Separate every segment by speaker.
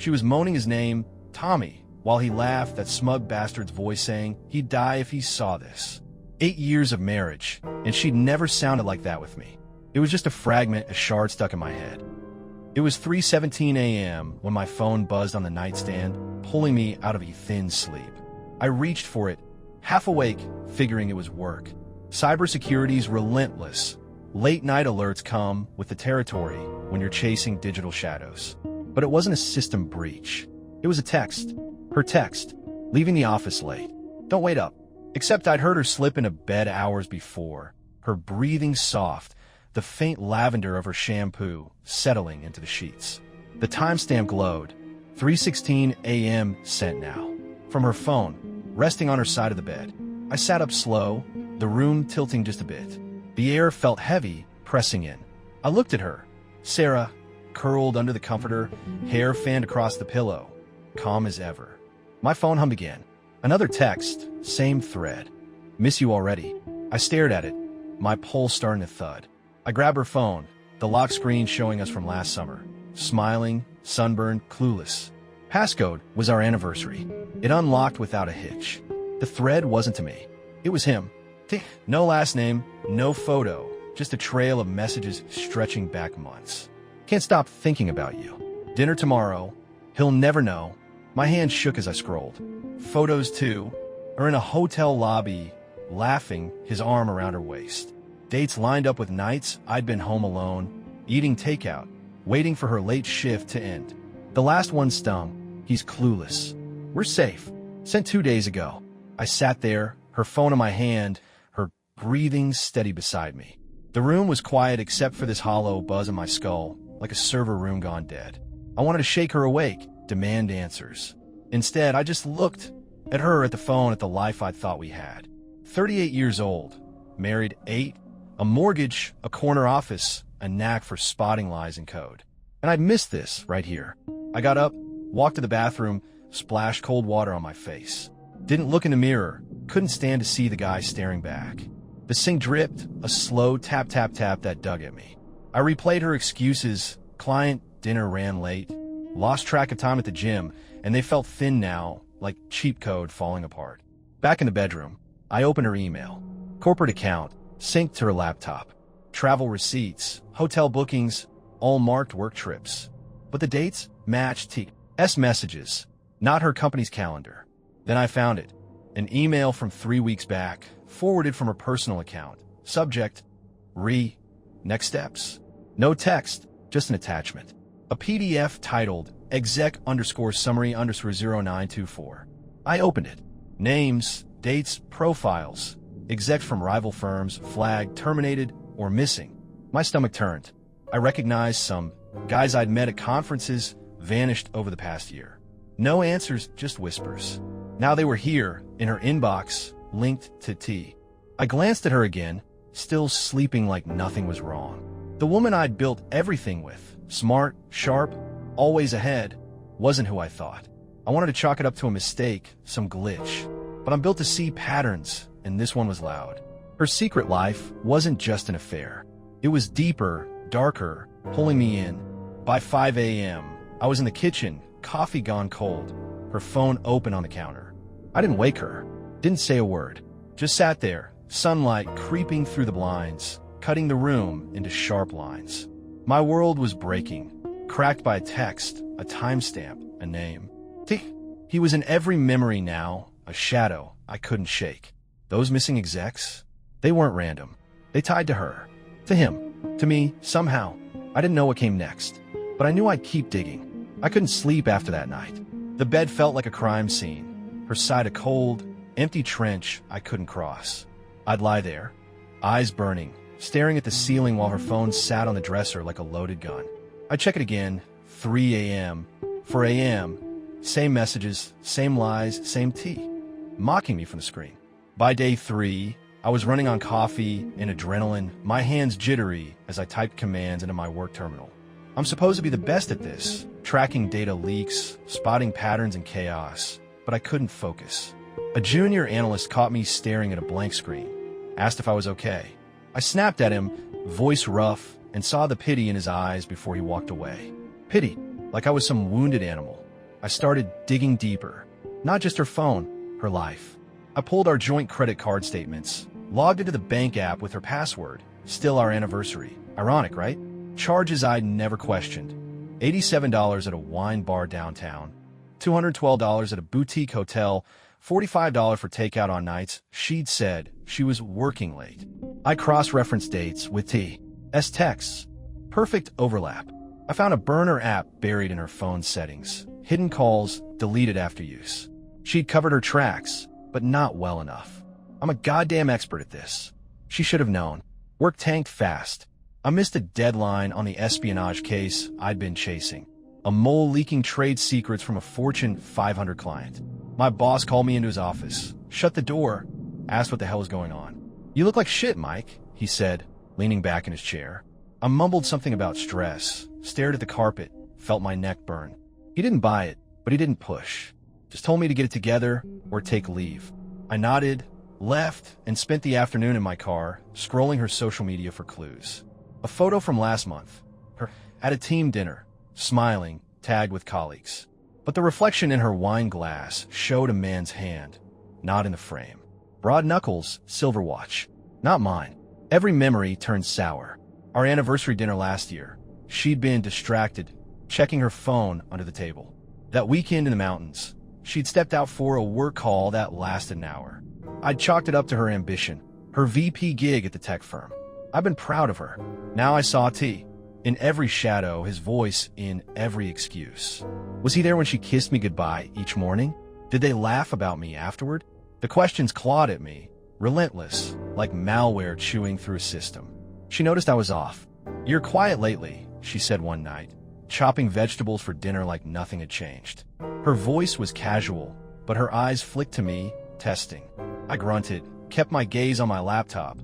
Speaker 1: She was moaning his name, Tommy, while he laughed, that smug bastard's voice saying he'd die if he saw this. 8 years of marriage, and she'd never sounded like that with me. It was just a fragment, a shard stuck in my head. It was 3:17 a.m. when my phone buzzed on the nightstand, pulling me out of a thin sleep. I reached for it, half awake, figuring it was work. Cybersecurity's relentless. Late-night alerts come with the territory when you're chasing digital shadows. But it wasn't a system breach. It was a text. Her text. Leaving the office late. Don't wait up. Except I'd heard her slip into bed hours before. Her breathing soft, the faint lavender of her shampoo settling into the sheets. The timestamp glowed. 3:16 a.m. sent now. From her phone, resting on her side of the bed. I sat up slow, the room tilting just a bit. The air felt heavy, pressing in. I looked at her. Sarah, curled under the comforter, hair fanned across the pillow, calm as ever. My phone hummed again. Another text, same thread. Miss you already. I stared at it, my pulse starting to thud. I grabbed her phone, the lock screen showing us from last summer. Smiling, sunburned, clueless. Passcode was our anniversary. It unlocked without a hitch. The thread wasn't to me. It was him. No last name, no photo, just a trail of messages stretching back months. Can't stop thinking about you. Dinner tomorrow. He'll never know. My hand shook as I scrolled. Photos, too, are in a hotel lobby, laughing, his arm around her waist. Dates lined up with nights I'd been home alone, eating takeout, waiting for her late shift to end. The last one stung. He's clueless. We're safe. Sent 2 days ago. I sat there, her phone in my hand, her breathing steady beside me. The room was quiet except for this hollow buzz in my skull, like a server room gone dead. I wanted to shake her awake, demand answers. Instead, I just looked at her, at the phone, at the life I thought we had. 38 years old, married 8, a mortgage, a corner office, a knack for spotting lies in code. And I'd missed this right here. I got up, walked to the bathroom, splashed cold water on my face. Didn't look in the mirror, couldn't stand to see the guy staring back. The sink dripped, a slow tap, tap, tap that dug at me. I replayed her excuses. Client, dinner ran late, lost track of time at the gym, and they felt thin now, like cheap code falling apart. Back in the bedroom, I opened her email. Corporate account, synced to her laptop. Travel receipts, hotel bookings, all marked work trips. But the dates matched T's messages, not her company's calendar. Then I found it. An email from 3 weeks back, forwarded from her personal account. Subject, next steps. No text, just an attachment. A PDF titled exec_summary_0924. I opened it. Names, dates, profiles. Execs from rival firms, flagged, terminated, or missing. My stomach turned. I recognized some guys I'd met at conferences, vanished over the past year. No answers, just whispers. Now they were here, in her inbox, linked to T. I glanced at her again, still sleeping like nothing was wrong. The woman I'd built everything with, smart, sharp, always ahead, wasn't who I thought. I wanted to chalk it up to a mistake, some glitch. But I'm built to see patterns, and this one was loud. Her secret life wasn't just an affair. It was deeper, darker, pulling me in. By 5 a.m., I was in the kitchen, coffee gone cold, her phone open on the counter. I didn't wake her, didn't say a word, just sat there, sunlight creeping through the blinds, cutting the room into sharp lines. My world was breaking, cracked by a text, a timestamp, a name. He was in every memory now, a shadow I couldn't shake. Those missing execs, they weren't random. They tied to her, to him, to me, somehow. I didn't know what came next, but I knew I'd keep digging. I couldn't sleep after that night. The bed felt like a crime scene, her side a cold, empty trench I couldn't cross. I'd lie there, eyes burning, staring at the ceiling while her phone sat on the dresser like a loaded gun. I'd check it again, 3 a.m., 4 a.m., same messages, same lies, same tea, mocking me from the screen. By day 3, I was running on coffee and adrenaline, my hands jittery as I typed commands into my work terminal. I'm supposed to be the best at this, tracking data leaks, spotting patterns in chaos, but I couldn't focus. A junior analyst caught me staring at a blank screen, asked if I was okay. I snapped at him, voice rough, and saw the pity in his eyes before he walked away. Pity, like I was some wounded animal. I started digging deeper. Not just her phone, her life. I pulled our joint credit card statements, logged into the bank app with her password, still our anniversary. Ironic, right? Charges I'd never questioned. $87 at a wine bar downtown, $212 at a boutique hotel, $45 for takeout on nights she'd said she was working late. I cross-referenced dates with T's texts. Perfect overlap. I found a burner app buried in her phone settings. Hidden calls, deleted after use. She'd covered her tracks, but not well enough. I'm a goddamn expert at this. She should have known. Work tanked fast. I missed a deadline on the espionage case I'd been chasing. A mole leaking trade secrets from a Fortune 500 client. My boss called me into his office, shut the door, asked what the hell was going on. "You look like shit, Mike," he said, leaning back in his chair. I mumbled something about stress, stared at the carpet, felt my neck burn. He didn't buy it, but he didn't push. Just told me to get it together or take leave. I nodded, left, and spent the afternoon in my car, scrolling her social media for clues. A photo from last month, her at a team dinner, smiling, tagged with colleagues. But the reflection in her wine glass showed a man's hand, not in the frame. Broad knuckles, silver watch. Not mine. Every memory turned sour. Our anniversary dinner last year. She'd been distracted, checking her phone under the table. That weekend in the mountains, she'd stepped out for a work call that lasted an hour. I'd chalked it up to her ambition, her VP gig at the tech firm. I've been proud of her. Now I saw T. In every shadow, his voice in every excuse. Was he there when she kissed me goodbye each morning? Did they laugh about me afterward? The questions clawed at me, relentless, like malware chewing through a system. She noticed I was off. "You're quiet lately," she said one night, chopping vegetables for dinner like nothing had changed. Her voice was casual, but her eyes flicked to me, testing. I grunted, kept my gaze on my laptop,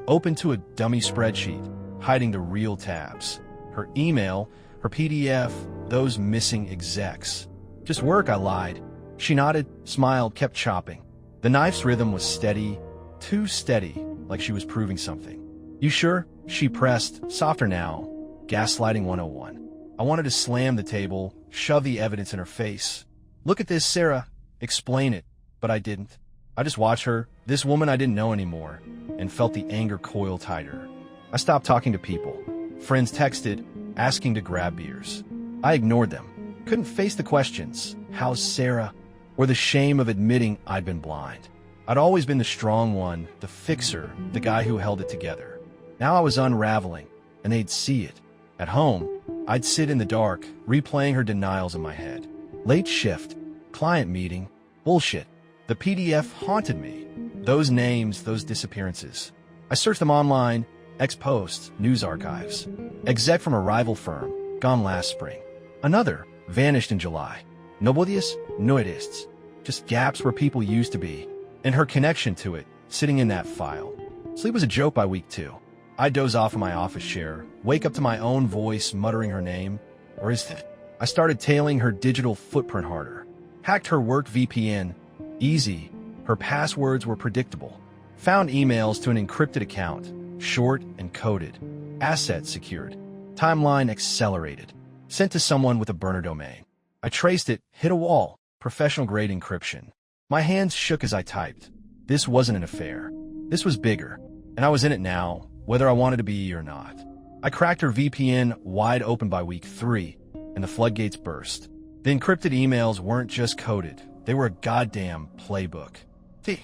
Speaker 1: open to a dummy spreadsheet, hiding the real tabs. Her email, her PDF, those missing execs. "Just work," I lied. She nodded, smiled, kept chopping. The knife's rhythm was steady, too steady, like she was proving something. "You sure?" She pressed, softer now, gaslighting 101. I wanted to slam the table, shove the evidence in her face. "Look at this, Sarah." Explain it, but I didn't. I just watched her, this woman I didn't know anymore, and felt the anger coil tighter. I stopped talking to people. Friends texted, asking to grab beers. I ignored them. Couldn't face the questions, "How's Sarah?" or the shame of admitting I'd been blind. I'd always been the strong one, the fixer, the guy who held it together. Now I was unraveling, and they'd see it. At home, I'd sit in the dark, replaying her denials in my head. Late shift, client meeting, bullshit. The PDF haunted me. Those names, those disappearances. I searched them online, ex-posts, news archives. Exec from a rival firm, gone last spring. Another, vanished in July. Nobodies, noidists. Just gaps where people used to be. And her connection to it, sitting in that file. Sleep was a joke by week 2. I'd doze off in my office chair, wake up to my own voice muttering her name. Or is it? I started tailing her digital footprint harder. Hacked her work VPN. Easy. Her passwords were predictable. Found emails to an encrypted account. Short and coded. Assets secured. Timeline accelerated. Sent to someone with a burner domain. I traced it, hit a wall. Professional-grade encryption. My hands shook as I typed. This wasn't an affair. This was bigger. And I was in it now, whether I wanted to be or not. I cracked her VPN wide open by week 3, and the floodgates burst. The encrypted emails weren't just coded. They were a goddamn playbook. T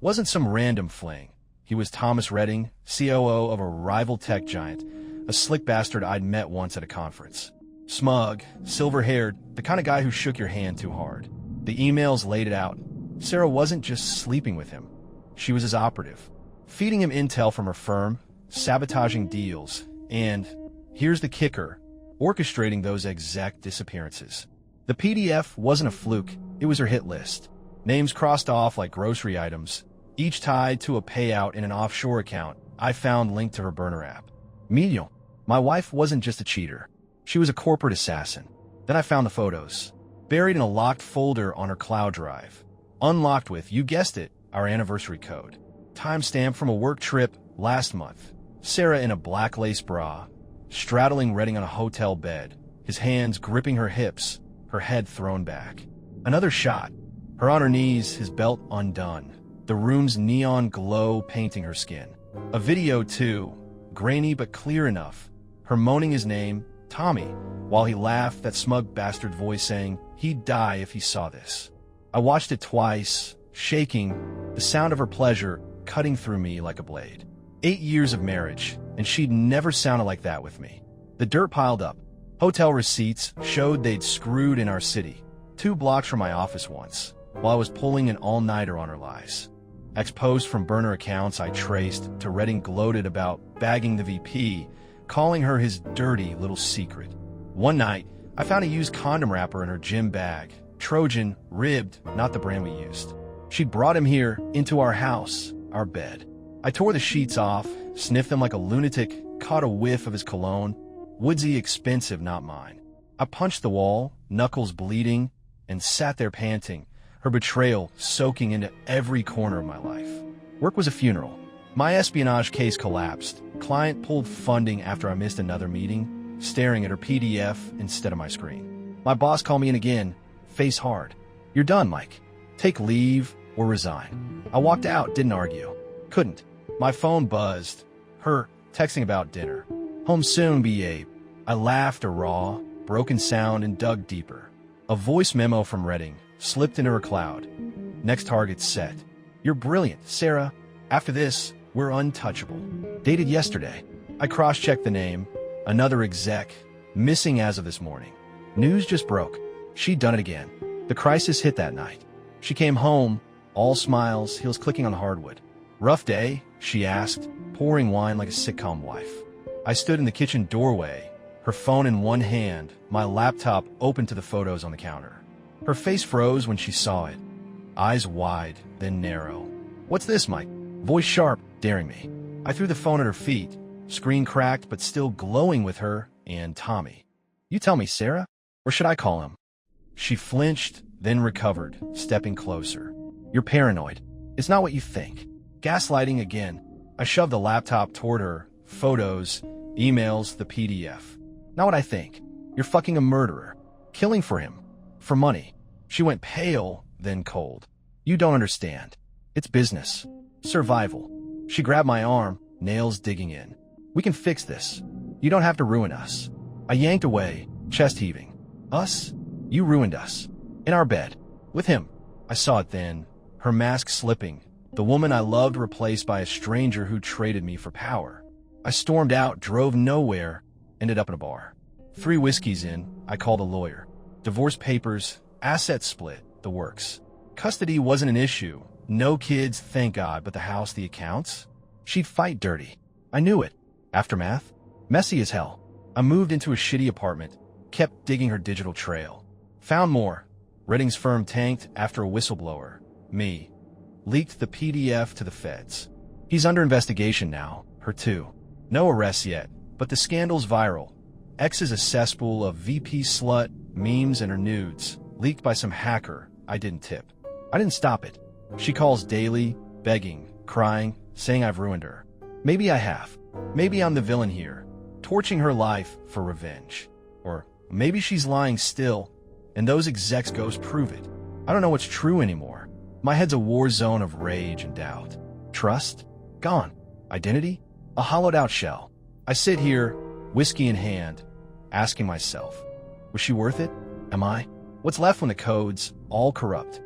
Speaker 1: wasn't some random fling. He was Thomas Redding, COO of a rival tech giant, a slick bastard I'd met once at a conference. Smug, silver-haired, the kind of guy who shook your hand too hard. The emails laid it out. Sarah wasn't just sleeping with him. She was his operative, feeding him intel from her firm, sabotaging deals, and, here's the kicker, orchestrating those exact disappearances. The PDF wasn't a fluke, it was her hit list. Names crossed off like grocery items, each tied to a payout in an offshore account I found linked to her burner app. Medium. My wife wasn't just a cheater. She was a corporate assassin. Then I found the photos, buried in a locked folder on her cloud drive. Unlocked with, you guessed it, our anniversary code. Timestamp from a work trip last month. Sarah in a black lace bra, straddling Redding on a hotel bed, his hands gripping her hips, her head thrown back. Another shot. Her on her knees, his belt undone. The room's neon glow painting her skin. A video too, grainy but clear enough. Her moaning his name, Tommy, while he laughed, that smug bastard voice saying he'd die if he saw this. I watched it twice, shaking, the sound of her pleasure cutting through me like a blade. 8 years of marriage, and she'd never sounded like that with me. The dirt piled up. Hotel receipts showed they'd screwed in our city, 2 blocks from my office once, while I was pulling an all-nighter on her lies. Ex-posts from burner accounts I traced to Redding gloated about bagging the VP, calling her his dirty little secret. One night, I found a used condom wrapper in her gym bag. Trojan, ribbed, not the brand we used. She'd brought him here, into our house, our bed. I tore the sheets off, sniffed them like a lunatic, caught a whiff of his cologne. Woodsy expensive, not mine. I punched the wall, knuckles bleeding, and sat there panting, her betrayal soaking into every corner of my life. Work was a funeral. My espionage case collapsed. Client pulled funding after I missed another meeting, staring at her PDF instead of my screen. My boss called me in again, face hard. "You're done, Mike. Take leave or resign." I walked out, didn't argue. Couldn't. My phone buzzed. Her, texting about dinner. "Home soon, B.A." I laughed a raw, broken sound and dug deeper. A voice memo from Redding slipped into her cloud. "Next target set. You're brilliant, Sarah. After this, we're untouchable." Dated yesterday. I cross-checked the name. Another exec, missing as of this morning. News just broke. She'd done it again. The crisis hit that night. She came home, all smiles, heels clicking on hardwood. "Rough day?" she asked, pouring wine like a sitcom wife. I stood in the kitchen doorway, her phone in one hand, my laptop open to the photos on the counter. Her face froze when she saw it. Eyes wide, then narrow. "What's this, Mike?" Voice sharp, daring me. I threw the phone at her feet, screen cracked but still glowing with her and Tommy. "You tell me, Sarah, or should I call him?" She flinched, then recovered, stepping closer. "You're paranoid. It's not what you think." Gaslighting again. I shoved the laptop toward her. Photos, emails, the PDF. "Not what I think. You're fucking a murderer. Killing for him. For money." She went pale, then cold. "You don't understand. It's business. Survival." She grabbed my arm, nails digging in. "We can fix this. You don't have to ruin us." I yanked away, chest heaving. "Us? You ruined us. In our bed. With him." I saw it then. Her mask slipping. The woman I loved replaced by a stranger who traded me for power. I stormed out, drove nowhere, ended up in a bar. 3 whiskeys in, I called a lawyer. Divorce papers, assets split, the works. Custody wasn't an issue. No kids, thank God, but the house, the accounts? She'd fight dirty. I knew it. Aftermath? Messy as hell. I moved into a shitty apartment, kept digging her digital trail. Found more. Redding's firm tanked after a whistleblower. Me. Leaked the PDF to the feds. He's under investigation now, her too. No arrests yet, but the scandal's viral. X is a cesspool of VP slut, memes, and her nudes, leaked by some hacker I didn't tip. I didn't stop it. She calls daily, begging, crying, saying I've ruined her. Maybe I have. Maybe I'm the villain here, torching her life for revenge. Or maybe she's lying still, and those execs ghosts prove it. I don't know what's true anymore. My head's a war zone of rage and doubt. Trust? Gone. Identity? A hollowed-out shell. I sit here, whiskey in hand, asking myself, was she worth it? Am I? What's left when the code's all corrupt?